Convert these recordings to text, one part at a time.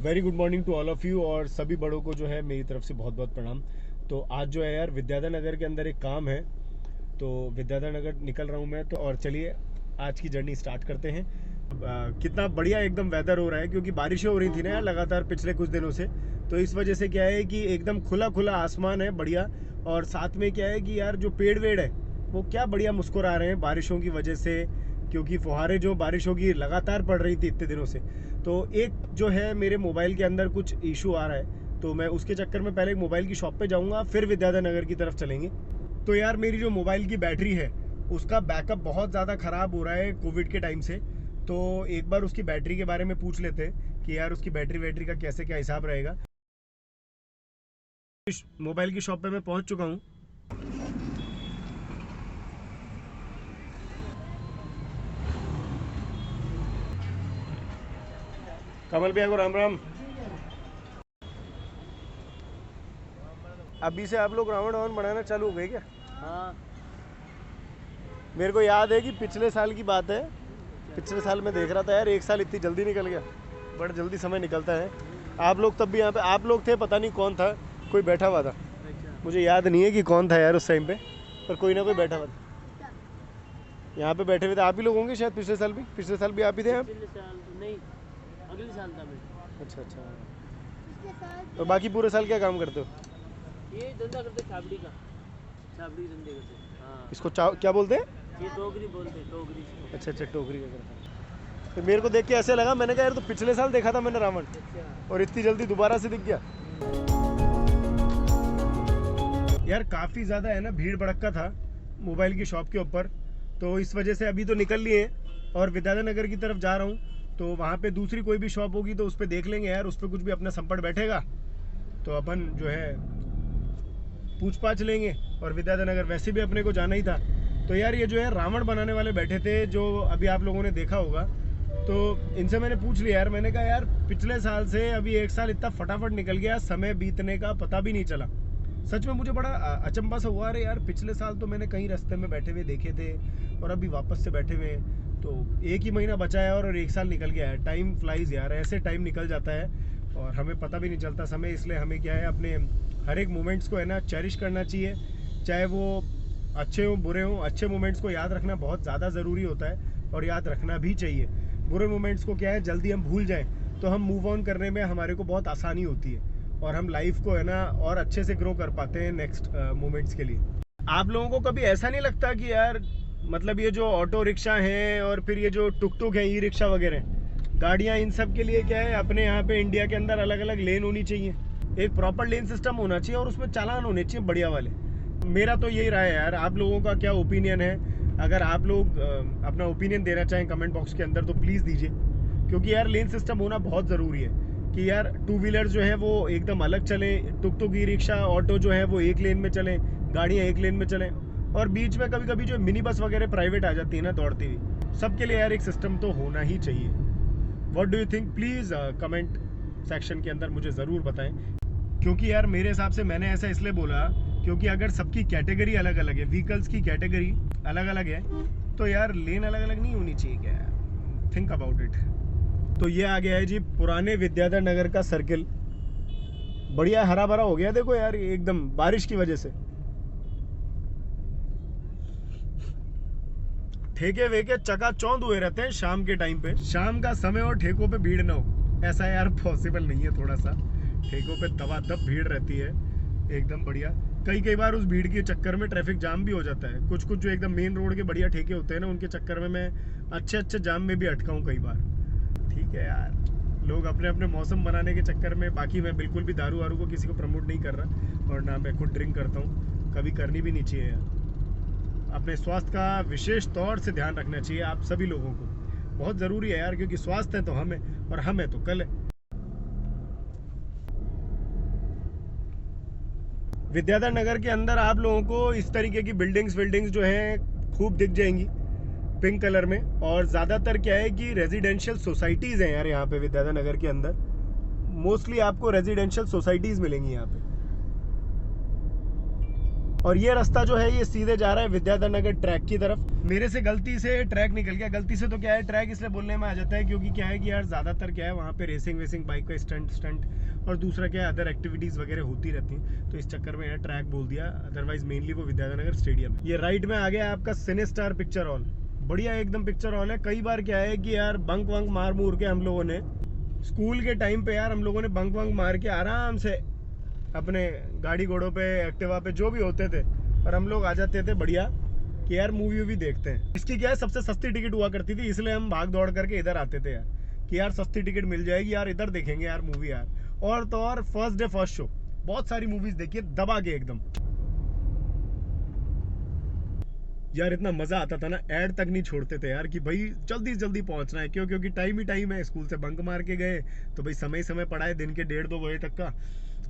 Very good morning to all of you. और सभी बड़ों को जो है मेरी तरफ से बहुत बहुत प्रणाम। तो आज जो है यार विद्याधर नगर के अंदर एक काम है, तो विद्याधर नगर निकल रहा हूँ मैं। तो और चलिए आज की जर्नी स्टार्ट करते हैं। कितना बढ़िया एकदम वेदर हो रहा है, क्योंकि बारिशें हो रही थी ना यार लगातार पिछले कुछ दिनों से। तो इस वजह से क्या है कि एकदम खुला खुला आसमान है, बढ़िया। और साथ में क्या है कि यार जो पेड़ वेड़ है वो क्या बढ़िया मुस्कुरा रहे हैं बारिशों की वजह से, क्योंकि फुहारें जो बारिशों की लगातार पड़ रही थी इतने दिनों से। तो एक जो है मेरे मोबाइल के अंदर कुछ इशू आ रहा है, तो मैं उसके चक्कर में पहले एक मोबाइल की शॉप पे जाऊंगा, फिर विद्याधर नगर की तरफ चलेंगे। तो यार मेरी जो मोबाइल की बैटरी है उसका बैकअप बहुत ज़्यादा ख़राब हो रहा है कोविड के टाइम से। तो एक बार उसकी बैटरी के बारे में पूछ लेते हैं कि यार उसकी बैटरी का कैसे क्या हिसाब रहेगा। मोबाइल की शॉप पे मैं पहुंच चुका हूँ। कमल भैया को राम राम। अभी से आप लोग रावण वावण बनाना चालू हो गए क्या? हाँ। मेरे को याद है कि पिछले साल की बात है, पिछले साल मैं देख रहा था यार, एक साल इतनी जल्दी निकल गया, बड़ा जल्दी समय निकलता है। आप लोग तब भी यहाँ पे आप लोग थे, पता नहीं कौन था, कोई बैठा हुआ था, मुझे याद नहीं है कि कौन था यार उस टाइम पे, पर कोई ना कोई बैठा हुआ था। यहाँ पे बैठे हुए थे आप ही लोग होंगे शायद। पिछले साल भी आप ही थे यहाँ? पिछले साल तो नहीं, अगले साल था मैं। अच्छा अच्छा। और बाकी पूरे साल क्या काम करते हो? ये धंधा करते छाबड़ी का, छाबड़ी धंधे करते। हाँ। इसको क्या बोलते हैं? ये टोकरी बोलते हैं, टोकरी। अच्छा अच्छा, टोकरी का करता है। तो मेरे को देख के ऐसे लगा, मैंने कहा यार तो पिछले साल देखा था मैंने रावण, और इतनी जल्दी दोबारा से दिख गया। यार काफ़ी ज़्यादा है ना भीड़ भड़क्का था मोबाइल की शॉप के ऊपर, तो इस वजह से अभी तो निकल लिए और विद्याधर नगर की तरफ जा रहा हूँ। तो वहाँ पे दूसरी कोई भी शॉप होगी तो उस पर देख लेंगे यार, उस पर कुछ भी अपना संपट बैठेगा तो अपन जो है पूछ पाछ लेंगे। और विद्याधर नगर वैसे भी अपने को जाना ही था। तो यार ये जो है रावण बनाने वाले बैठे थे, जो अभी आप लोगों ने देखा होगा, तो इनसे मैंने पूछ लिया यार, मैंने कहा यार पिछले साल से अभी एक साल इतना फटाफट निकल गया, समय बीतने का पता भी नहीं चला। सच में मुझे बड़ा अचंभा सा हुआ। अरे यार पिछले साल तो मैंने कहीं रास्ते में बैठे हुए देखे थे, और अभी वापस से बैठे हुए हैं, तो एक ही महीना बचा है और एक साल निकल गया है। टाइम फ्लाइज यार, ऐसे टाइम निकल जाता है और हमें पता भी नहीं चलता समय। इसलिए हमें क्या है, अपने हर एक मोमेंट्स को है ना चेरिश करना चाहिए, चाहे वो अच्छे हो बुरे हो। अच्छे मोमेंट्स को याद रखना बहुत ज़्यादा ज़रूरी होता है और याद रखना भी चाहिए। बुरे मोमेंट्स को क्या है, जल्दी हम भूल जाएं तो हम मूव ऑन करने में हमारे को बहुत आसानी होती है, और हम लाइफ को है ना और अच्छे से ग्रो कर पाते हैं नेक्स्ट मोमेंट्स के लिए। आप लोगों को कभी ऐसा नहीं लगता कि यार मतलब ये जो ऑटो रिक्शा हैं और फिर ये जो टुक टुक हैं, ई रिक्शा वगैरह गाड़ियाँ, इन सब के लिए क्या है, अपने यहाँ पे इंडिया के अंदर अलग अलग लेन होनी चाहिए, एक प्रॉपर लेन सिस्टम होना चाहिए और उसमें चालान होने चाहिए बढ़िया वाले। मेरा तो यही राय है यार, आप लोगों का क्या ओपिनियन है? अगर आप लोग अपना ओपिनियन देना चाहें कमेंट बॉक्स के अंदर तो प्लीज़ दीजिए, क्योंकि यार लेन सिस्टम होना बहुत ज़रूरी है कि यार टू व्हीलर जो है वो एकदम अलग चले, टुक टुक ई रिक्शा ऑटो जो है वो एक लेन में चले, गाड़ियाँ एक लेन में चलें, और बीच में कभी कभी जो मिनी बस वगैरह प्राइवेट आ जाती है ना दौड़ती हुई, सबके लिए यार एक सिस्टम तो होना ही चाहिए। What do you think? Please comment section के अंदर मुझे ज़रूर बताएं, क्योंकि यार मेरे हिसाब से मैंने ऐसा इसलिए बोला क्योंकि अगर सबकी कैटेगरी अलग अलग है, व्हीकल्स की कैटेगरी अलग अलग है, तो यार लेन अलग अलग नहीं होनी चाहिए क्या यार? Think about it. तो ये आ गया है जी पुराने विद्याधर नगर का सर्किल, बढ़िया हरा भरा हो गया देखो यार एकदम बारिश की वजह से। ठेके वेके चकाचौंध हुए रहते हैं शाम के टाइम पे, शाम का समय और ठेकों पे भीड़ ना हो ऐसा यार पॉसिबल नहीं है। थोड़ा सा ठेकों पे दबादब भीड़ रहती है एकदम बढ़िया। कई बार उस भीड़ के चक्कर में ट्रैफिक जाम भी हो जाता है। कुछ जो एकदम मेन रोड के बढ़िया ठेके होते हैं ना, उनके चक्कर में मैं अच्छे जाम में भी अटका हूँ कई बार। ठीक है यार, लोग अपने अपने मौसम बनाने के चक्कर में, बाकी मैं बिल्कुल भी दारू वारू को किसी को प्रमोट नहीं कर रहा, और ना मैं खुद ड्रिंक करता हूँ, कभी करनी भी नहीं चाहिए यार। अपने स्वास्थ्य का विशेष तौर से ध्यान रखना चाहिए आप सभी लोगों को, बहुत ज़रूरी है यार, क्योंकि स्वास्थ्य है तो हम है और हम है तो कल है। विद्याधर नगर के अंदर आप लोगों को इस तरीके की बिल्डिंग्स जो हैं खूब दिख जाएंगी पिंक कलर में, और ज़्यादातर क्या है कि रेजिडेंशियल सोसाइटीज़ हैं यार यहाँ पे विद्याधर नगर के अंदर। मोस्टली आपको रेजिडेंशियल सोसाइटीज़ मिलेंगी यहाँ पे। और ये रास्ता जो है ये सीधे जा रहा है विद्याधर नगर ट्रैक की तरफ। मेरे से गलती से ट्रैक निकल गया। गलती से तो क्या है, ट्रैक इसलिए बोलने में आ जाता है क्योंकि क्या है कि यार ज़्यादातर क्या है वहाँ पे रेसिंग वेसिंग बाइक का स्टंट और दूसरा क्या है अदर एक्टिविटीज़ वगैरह होती रहती हैं, तो इस चक्कर में यार ट्रैक बोल दिया। अदरवाइज मेनली वो विद्याधर नगर स्टेडियम है। ये राइट में आ गया आपका सिनेस्टार पिक्चर हॉल। बढ़िया एकदम पिक्चर हॉल है। कई बार क्या है कि यार बंक वंक मार मूर के हम लोगों ने स्कूल के टाइम पे यार हम लोगों ने बंक वंक मार के आराम से अपने गाड़ी घोड़ों पे एक्टिवा पे जो भी होते थे और हम लोग आ जाते थे बढ़िया कि यार मूवी वूवी देखते हैं। इसकी क्या है सबसे सस्ती टिकट हुआ करती थी, इसलिए हम भाग दौड़ करके इधर आते थे यार कि यार सस्ती टिकट मिल जाएगी यार, इधर देखेंगे यार मूवी यार। और तो और फर्स्ट डे फर्स्ट शो बहुत सारी मूवीज देखिए दबा के एकदम। यार इतना मजा आता था ना, ऐड तक नहीं छोड़ते थे यार कि भाई जल्दी जल्दी पहुंचना है। क्यों? क्योंकि टाइम ही टाइम है। स्कूल से बंक मार के गए तो भाई समय समय पड़ा है दिन के 1:30-2 बजे तक का।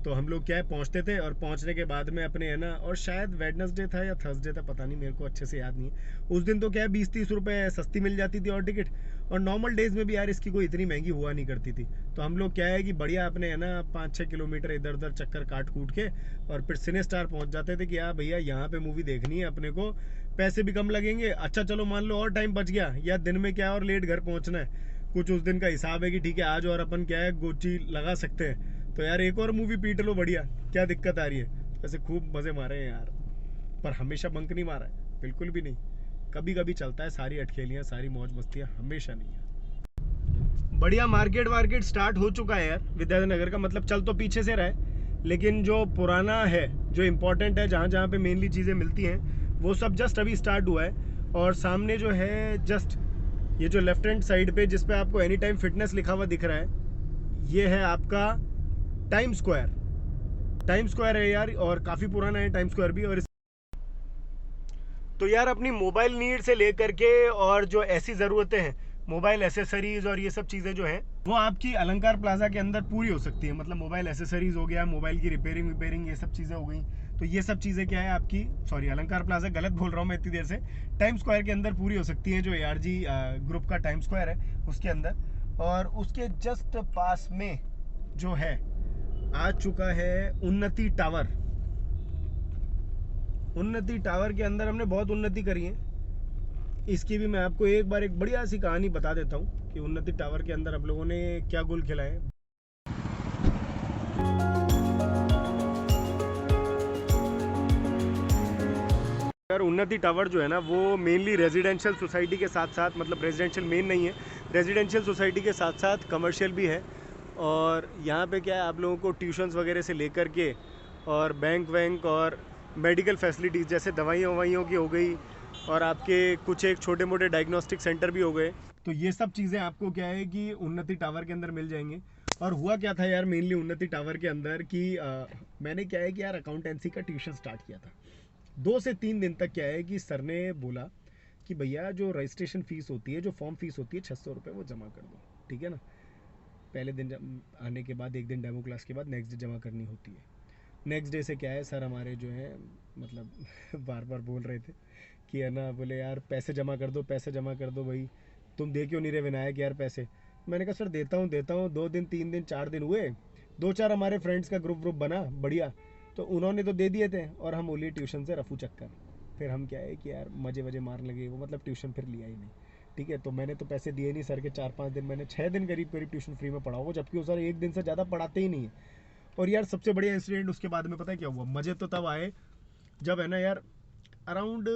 तो हम लोग क्या है पहुंचते थे और पहुंचने के बाद में अपने है ना, और शायद वेडनेसडे था या थर्सडे था पता नहीं, मेरे को अच्छे से याद नहीं है। उस दिन तो क्या है 20-30 रुपए सस्ती मिल जाती थी और टिकट, और नॉर्मल डेज में भी यार इसकी कोई इतनी महंगी हुआ नहीं करती थी। तो हम लोग क्या है कि बढ़िया अपने है ना 5-6 किलोमीटर इधर उधर चक्कर काट कूट के और फिर सिने स्टार पहुंच जाते थे कि यार भैया यहाँ पे मूवी देखनी है अपने को, पैसे भी कम लगेंगे। अच्छा चलो मान लो और टाइम बच गया या दिन में क्या और लेट घर पहुंचना है, कुछ उस दिन का हिसाब है कि ठीक है आज और अपन क्या है गोची लगा सकते हैं, तो यार एक और मूवी पीट लो बढ़िया, क्या दिक्कत आ रही है। वैसे खूब मजे मारे हैं यार, पर हमेशा बंक नहीं मारा है, बिल्कुल भी नहीं। कभी कभी चलता है, सारी अटखेलियाँ सारी मौज मस्तियाँ हमेशा नहीं है। बढ़िया मार्केट वार्केट स्टार्ट हो चुका है यार विद्याधर नगर का, मतलब चल तो पीछे से रहा है लेकिन जो पुराना है जो इम्पोर्टेंट है जहाँ जहाँ पे मेनली चीज़ें मिलती हैं वो सब जस्ट अभी स्टार्ट हुआ है। और सामने जो है जस्ट ये जो लेफ्ट हैंड साइड पे जिस पे आपको एनी टाइम फिटनेस लिखा हुआ दिख रहा है, ये है आपका टाइम स्क्वायर। टाइम स्क्वायर है यार और काफ़ी पुराना है टाइम स्क्वायर भी। और तो यार अपनी मोबाइल नीड से लेकर के और जो ऐसी ज़रूरतें हैं मोबाइल एसेसरीज और ये सब चीज़ें जो हैं वो आपकी अलंकार प्लाजा के अंदर पूरी हो सकती है। मतलब मोबाइल एसेसरीज हो गया, मोबाइल की रिपेयरिंग ये सब चीज़ें हो गई। तो ये सब चीज़ें क्या है आपकी, सॉरी अलंकार प्लाजा गलत बोल रहा हूँ मैं इतनी देर से, टाइम स्क्वायर के अंदर पूरी हो सकती है, जो ARG ग्रुप का टाइम स्क्वायर है उसके अंदर। और उसके जस्ट पास में जो है आ चुका है उन्नति टावर। उन्नति टावर के अंदर हमने बहुत उन्नति करी है। इसकी भी मैं आपको एक बार एक बढ़िया सी कहानी बता देता हूँ कि उन्नति टावर के अंदर हम लोगों ने क्या गोल खिलाए। यार उन्नति टावर जो है ना वो मेनली रेजिडेंशियल सोसाइटी के साथ साथ, मतलब रेजिडेंशियल मेन नहीं है, रेजिडेंशियल सोसाइटी के साथ साथ कमर्शियल भी है। और यहाँ पे क्या है आप लोगों को ट्यूशन्स वगैरह से लेकर के और बैंक वैंक और मेडिकल फैसिलिटीज़ जैसे दवाइयों ववाइयों की हो गई और आपके कुछ एक छोटे मोटे डायग्नोस्टिक सेंटर भी हो गए। तो ये सब चीज़ें आपको क्या है कि उन्नति टावर के अंदर मिल जाएंगे। और हुआ क्या था यार मेनली उन्नति टावर के अंदर कि मैंने क्या है कि यार अकाउंटेंसी का ट्यूशन स्टार्ट किया था। 2 से 3 दिन तक क्या है कि सर ने बोला कि भैया जो रजिस्ट्रेशन फ़ीस होती है, जो फॉर्म फीस होती है 600 रुपये वो जमा कर दो, ठीक है ना। पहले दिन आने के बाद एक दिन डेमो क्लास के बाद नेक्स्ट डे जमा करनी होती है। नेक्स्ट डे से क्या है सर हमारे जो है मतलब बार बार बोल रहे थे कि है ना, बोले यार पैसे जमा कर दो, पैसे जमा कर दो भाई, तुम दे क्यों नहीं रहे विनायक यार पैसे। मैंने कहा सर देता हूँ 2 दिन 3 दिन 4 दिन हुए, 2-4 हमारे फ्रेंड्स का ग्रुप बना बढ़िया, तो उन्होंने तो दे दिए थे और हम बोलिए ट्यूशन से रफू चक्कर। फिर हम क्या है कि यार मजे वजे मारने लगे, वो मतलब ट्यूशन फिर लिया ही नहीं, ठीक है। तो मैंने तो पैसे दिए नहीं सर के, 4-5 दिन मैंने 6 दिन करीब करीब ट्यूशन फ्री में पढ़ा हुआ, जबकि वो सर 1 दिन से ज़्यादा पढ़ाते ही नहीं है। और यार सबसे बढ़िया इंसिडेंट उसके बाद में पता है क्या हुआ, मज़े तो तब आए जब है ना यार अराउंड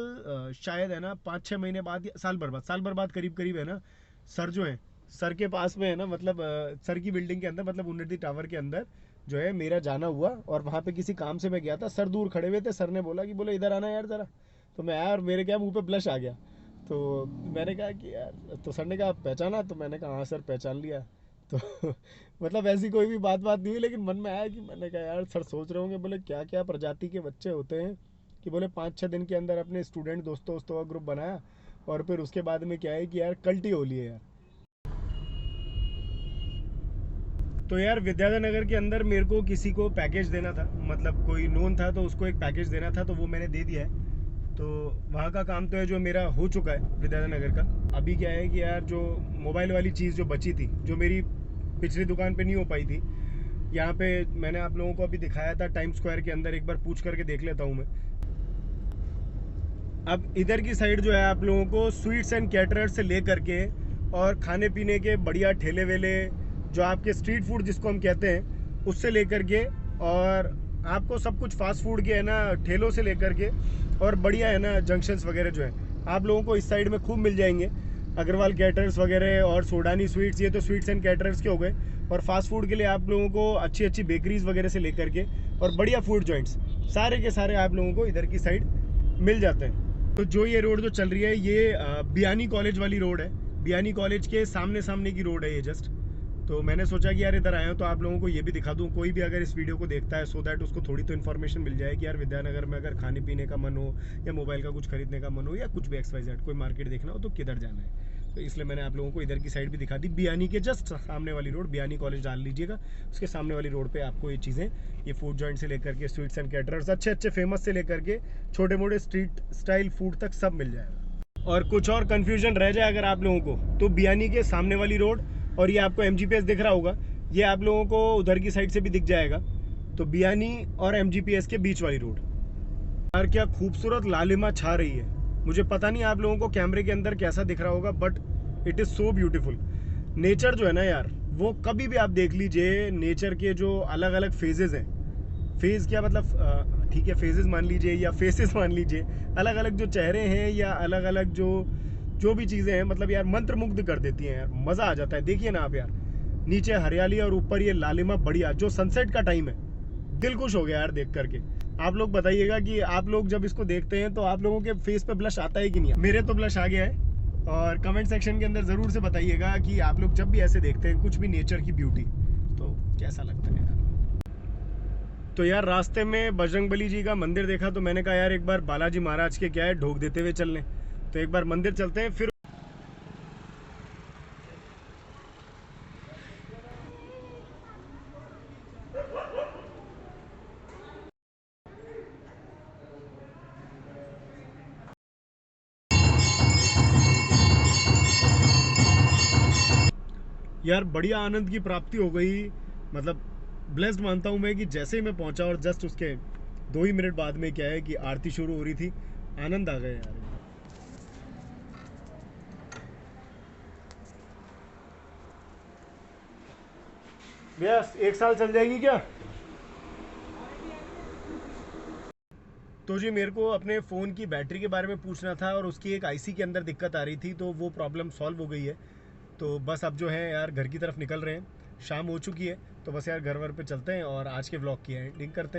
शायद है ना 5-6 महीने बाद या साल भर बाद करीब करीब है ना, सर जो है सर के पास में है ना, मतलब सर की बिल्डिंग के अंदर, मतलब उन्नति टावर के अंदर जो है मेरा जाना हुआ। और वहाँ पे किसी काम से मैं गया था, सर दूर खड़े हुए थे, सर ने बोला कि बोले इधर आना यार ज़रा। तो मैं आया और मेरे क्या मुंह पे ब्लश आ गया। तो मैंने कहा कि यार, तो सर ने कहा पहचाना, तो मैंने कहा हाँ सर पहचान लिया। तो मतलब ऐसी कोई भी बात नहीं हुई, लेकिन मन में आया कि मैंने कहा यार सर सोच रहे होंगे बोले क्या क्या प्रजाति के बच्चे होते हैं कि बोले 5-6 दिन के अंदर अपने स्टूडेंट दोस्तों का ग्रुप बनाया और फिर उसके बाद में क्या है कि यार कल्टी हो ली है यार। तो यार विद्याधर नगर के अंदर मेरे को किसी को पैकेज देना था, मतलब कोई नोन था तो उसको एक पैकेज देना था, तो वो मैंने दे दिया है। तो वहाँ का काम तो है जो मेरा हो चुका है विद्याधर नगर का। अभी क्या है कि यार जो मोबाइल वाली चीज़ जो बची थी, जो मेरी पिछली दुकान पे नहीं हो पाई थी, यहाँ पे मैंने आप लोगों को अभी दिखाया था टाइम स्क्वायर के अंदर, एक बार पूछ करके देख लेता हूँ मैं। अब इधर की साइड जो है आप लोगों को स्वीट्स एंड कैटरर्स से ले करके और खाने पीने के बढ़िया ठेले वेले, जो आपके स्ट्रीट फूड जिसको हम कहते हैं, उससे लेकर के, और आपको सब कुछ फास्ट फूड के है ना ठेलों से लेकर के, और बढ़िया है ना जंक्शंस वगैरह जो है आप लोगों को इस साइड में खूब मिल जाएंगे। अग्रवाल कैटरर्स वगैरह और सोडानी स्वीट्स, ये तो स्वीट्स एंड कैटरर्स के हो गए। और फास्ट फूड के लिए आप लोगों को अच्छी अच्छी बेकरीज वगैरह से लेकर के और बढ़िया फूड जॉइंट्स सारे के सारे आप लोगों को इधर की साइड मिल जाते हैं। तो जो ये रोड जो चल रही है ये बियानी कॉलेज वाली रोड है। बियानी कॉलेज के सामने सामने की रोड है ये जस्ट। तो मैंने सोचा कि यार इधर आया हूँ तो आप लोगों को ये भी दिखा दूँ, कोई भी अगर इस वीडियो को देखता है सो दैट उसको थोड़ी तो इन्फॉर्मेशन मिल जाए कि यार विद्यानगर में अगर खाने पीने का मन हो या मोबाइल का कुछ खरीदने का मन हो या कुछ भी XYZ कोई मार्केट देखना हो तो किधर जाना है। तो इसलिए मैंने आप लोगों को इधर की साइड भी दिखा दी। बियानी के जस्ट सामने वाली रोड, बियानी कॉलेज डाल लीजिएगा, उसके सामने वाली रोड पे आपको ये चीज़ें, ये फूड जॉइंट से लेकर के स्वीट्स एंड कैटरर्स अच्छे अच्छे फेमस से लेकर के छोटे मोटे स्ट्रीट स्टाइल फूड तक सब मिल जाएगा। और कुछ और कन्फ्यूजन रह जाए अगर आप लोगों को तो बियानी के सामने वाली रोड, और ये आपको MGPS दिख रहा होगा, ये आप लोगों को उधर की साइड से भी दिख जाएगा। तो बियानी और MGPS के बीच वाली रोड। यार क्या खूबसूरत लालिमा छा रही है। मुझे पता नहीं आप लोगों को कैमरे के अंदर कैसा दिख रहा होगा, but it is so beautiful. Nature जो है ना यार, वो कभी भी आप देख लीजिए, नेचर के जो अलग अलग फेजेस हैं, फेज क्या मतलब ठीक है फेजेस मान लीजिए या फेसेस मान लीजिए, अलग अलग जो चेहरे हैं या अलग अलग जो भी चीज़ें हैं, मतलब यार मंत्रमुग्ध कर देती हैं यार, मज़ा आ जाता है। देखिए ना आप यार, नीचे हरियाली और ऊपर ये लालिमा बढ़िया, जो सनसेट का टाइम है, दिल खुश हो गया यार देख करके। आप लोग बताइएगा कि आप लोग जब इसको देखते हैं तो आप लोगों के फेस पे ब्लश आता है कि नहीं। मेरे तो ब्लश आ गया है। और कमेंट सेक्शन के अंदर ज़रूर से बताइएगा कि आप लोग जब भी ऐसे देखते हैं कुछ भी नेचर की ब्यूटी, तो कैसा लगता है यार। तो यार रास्ते में बजरंगबली जी का मंदिर देखा तो मैंने कहा यार एक बार बालाजी महाराज के क्या है ढोक देते हुए चलने। तो एक बार मंदिर चलते हैं फिर। यार बढ़िया आनंद की प्राप्ति हो गई, मतलब ब्लेस्ड मानता हूँ मैं कि जैसे ही मैं पहुंचा और जस्ट उसके 2 ही मिनट बाद में क्या है कि आरती शुरू हो रही थी, आनंद आ गया यार। भैया 1 साल चल जाएगी क्या? तो जी मेरे को अपने फ़ोन की बैटरी के बारे में पूछना था और उसकी एक IC के अंदर दिक्कत आ रही थी, तो वो प्रॉब्लम सॉल्व हो गई है। तो बस अब जो है यार घर की तरफ निकल रहे हैं, शाम हो चुकी है, तो बस यार घर वर पे चलते हैं और आज के व्लॉग की एंडिंग करते हैं।